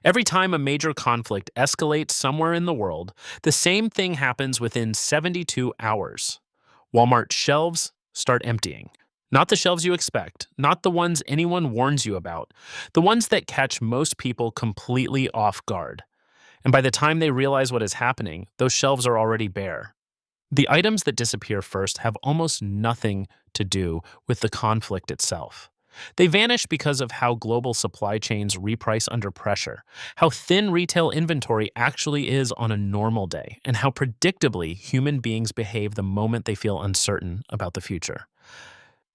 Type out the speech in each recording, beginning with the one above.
Every time a major conflict escalates somewhere in the world, the same thing happens within 72 hours. Walmart shelves start emptying. Not the shelves you expect, not the ones anyone warns you about, the ones that catch most people completely off guard. And by the time they realize what is happening, those shelves are already bare. The items that disappear first have almost nothing to do with the conflict itself. They vanish because of how global supply chains reprice under pressure, how thin retail inventory actually is on a normal day, and how predictably human beings behave the moment they feel uncertain about the future.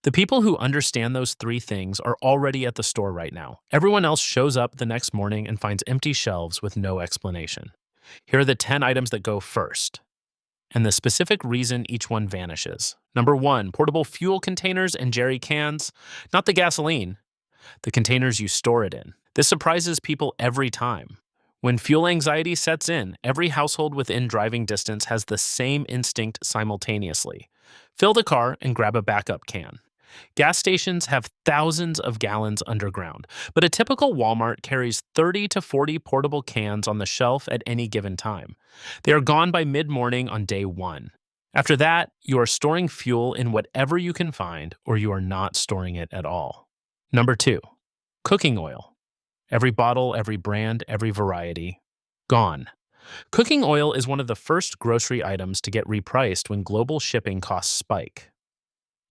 The people who understand those three things are already at the store right now. Everyone else shows up the next morning and finds empty shelves with no explanation. Here are the 10 items that go first and the specific reason each one vanishes. Number one, portable fuel containers and jerry cans, not the gasoline, the containers you store it in. This surprises people every time. When fuel anxiety sets in, every household within driving distance has the same instinct simultaneously. Fill the car and grab a backup can. Gas stations have thousands of gallons underground, but a typical Walmart carries 30 to 40 portable cans on the shelf at any given time. They are gone by mid-morning on day one. After that, you are storing fuel in whatever you can find, or you are not storing it at all. Number two, cooking oil. Every bottle, every brand, every variety, gone. Cooking oil is one of the first grocery items to get repriced when global shipping costs spike.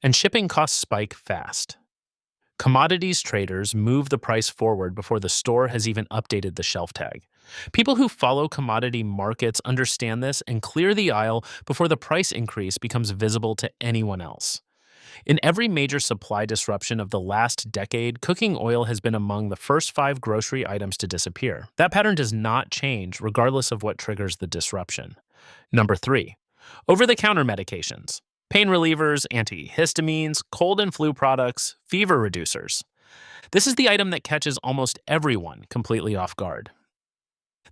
And shipping costs spike fast. Commodities traders move the price forward before the store has even updated the shelf tag. People who follow commodity markets understand this and clear the aisle before the price increase becomes visible to anyone else. In every major supply disruption of the last decade, cooking oil has been among the first 5 grocery items to disappear. That pattern does not change regardless of what triggers the disruption. Number 3. Over-the-counter medications. Pain relievers, antihistamines, cold and flu products, fever reducers. This is the item that catches almost everyone completely off guard.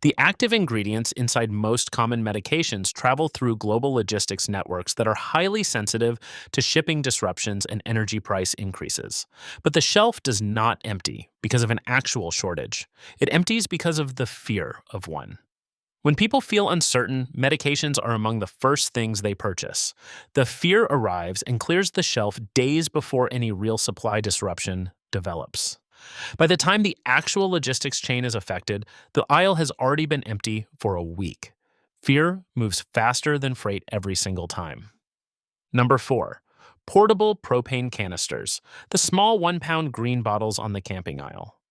The active ingredients inside most common medications travel through global logistics networks that are highly sensitive to shipping disruptions and energy price increases. But the shelf does not empty because of an actual shortage. It empties because of the fear of one. When people feel uncertain, medications are among the first things they purchase. The fear arrives and clears the shelf days before any real supply disruption develops. By the time the actual logistics chain is affected, the aisle has already been empty for a week. Fear moves faster than freight every single time. Number 4. Portable propane canisters, the small 1-pound green bottles on the camping aisle.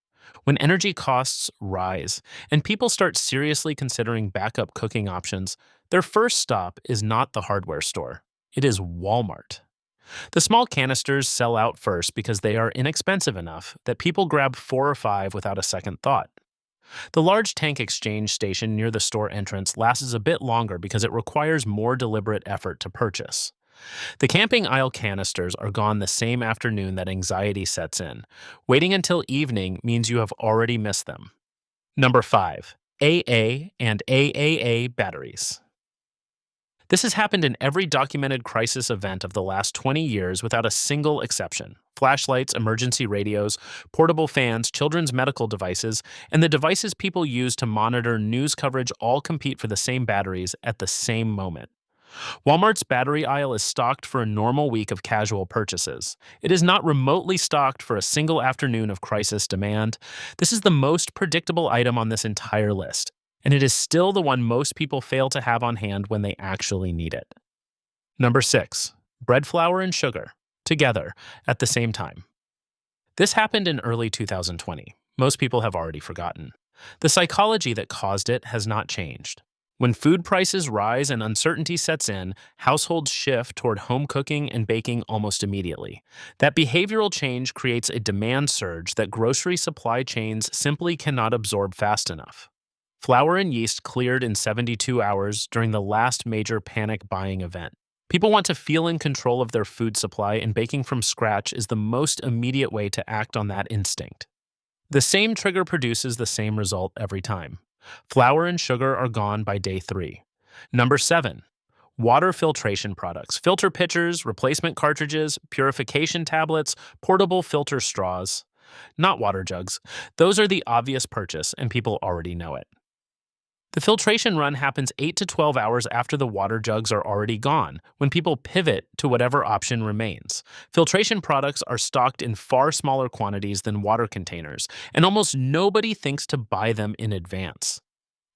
When energy costs rise and people start seriously considering backup cooking options, their first stop is not the hardware store. It is Walmart. The small canisters sell out first because they are inexpensive enough that people grab 4 or 5 without a second thought. The large tank exchange station near the store entrance lasts a bit longer because it requires more deliberate effort to purchase. The camping aisle canisters are gone the same afternoon that anxiety sets in. Waiting until evening means you have already missed them. Number 5. AA and AAA batteries. This has happened in every documented crisis event of the last 20 years without a single exception. Flashlights, emergency radios, portable fans, children's medical devices, and the devices people use to monitor news coverage all compete for the same batteries at the same moment. Walmart's battery aisle is stocked for a normal week of casual purchases. It is not remotely stocked for a single afternoon of crisis demand. This is the most predictable item on this entire list, and it is still the one most people fail to have on hand when they actually need it. Number 6. Bread flour and sugar, together, at the same time. This happened in early 2020. Most people have already forgotten. The psychology that caused it has not changed. When food prices rise and uncertainty sets in, households shift toward home cooking and baking almost immediately. That behavioral change creates a demand surge that grocery supply chains simply cannot absorb fast enough. Flour and yeast cleared in 72 hours during the last major panic buying event. People want to feel in control of their food supply, and baking from scratch is the most immediate way to act on that instinct. The same trigger produces the same result every time. Flour and sugar are gone by day 3. Number 7. Water filtration products, filter pitchers, replacement cartridges, purification tablets, portable filter straws. not water jugs. Those are the obvious purchase, and people already know it. The filtration run happens 8 to 12 hours after the water jugs are already gone, when people pivot to whatever option remains. Filtration products are stocked in far smaller quantities than water containers, and almost nobody thinks to buy them in advance.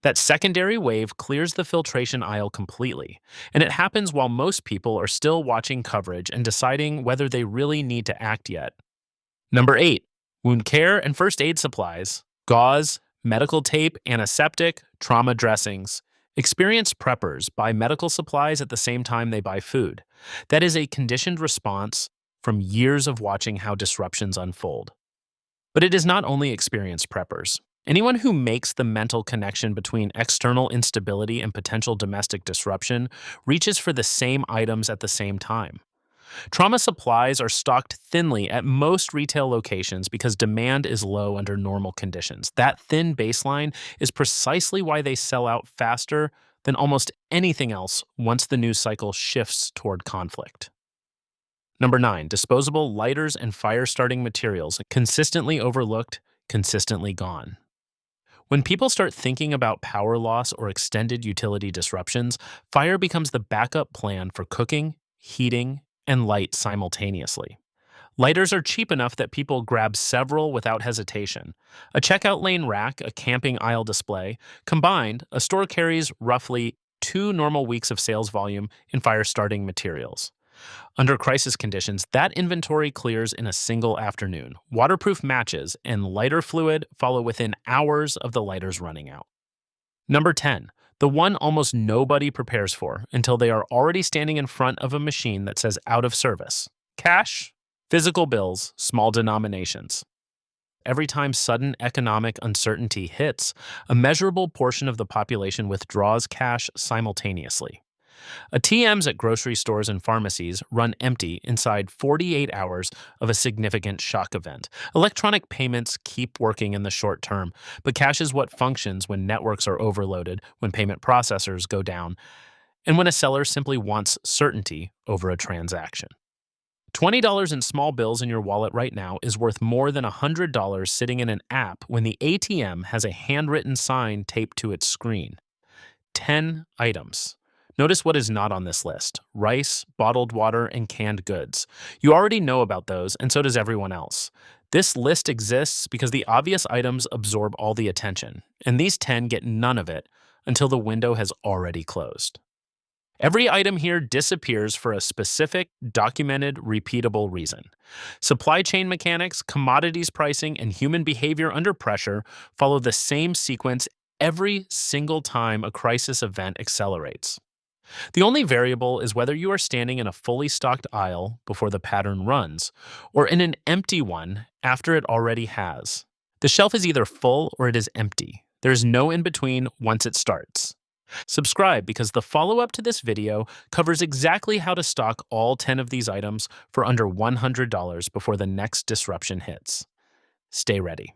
That secondary wave clears the filtration aisle completely, and it happens while most people are still watching coverage and deciding whether they really need to act yet. Number 8. Wound care and first aid supplies, gauze, medical tape, antiseptic, trauma dressings. Experienced preppers buy medical supplies at the same time they buy food. That is a conditioned response from years of watching how disruptions unfold. But it is not only experienced preppers. Anyone who makes the mental connection between external instability and potential domestic disruption reaches for the same items at the same time. Trauma supplies are stocked thinly at most retail locations because demand is low under normal conditions. That thin baseline is precisely why they sell out faster than almost anything else once the news cycle shifts toward conflict. Number 9, disposable lighters and fire-starting materials, consistently overlooked, consistently gone. When people start thinking about power loss or extended utility disruptions, fire becomes the backup plan for cooking, heating, and light simultaneously. Lighters are cheap enough that people grab several without hesitation. A checkout lane rack, a camping aisle display, combined, a store carries roughly 2 normal weeks of sales volume in fire-starting materials. Under crisis conditions, that inventory clears in a single afternoon. Waterproof matches and lighter fluid follow within hours of the lighters running out. Number 10, the one almost nobody prepares for until they are already standing in front of a machine that says out of service. Cash, physical bills, small denominations. Every time sudden economic uncertainty hits, a measurable portion of the population withdraws cash simultaneously. ATMs at grocery stores and pharmacies run empty inside 48 hours of a significant shock event. Electronic payments keep working in the short term, but cash is what functions when networks are overloaded, when payment processors go down, and when a seller simply wants certainty over a transaction. $20 in small bills in your wallet right now is worth more than $100 sitting in an app when the ATM has a handwritten sign taped to its screen. 10 items. Notice what is not on this list: rice, bottled water, and canned goods. You already know about those, and so does everyone else. This list exists because the obvious items absorb all the attention, and these 10 get none of it until the window has already closed. Every item here disappears for a specific, documented, repeatable reason. Supply chain mechanics, commodities pricing, and human behavior under pressure follow the same sequence every single time a crisis event accelerates. The only variable is whether you are standing in a fully stocked aisle before the pattern runs, or in an empty one after it already has. The shelf is either full or it is empty. There is no in between once it starts. Subscribe because the follow-up to this video covers exactly how to stock all 10 of these items for under $100 before the next disruption hits. Stay ready.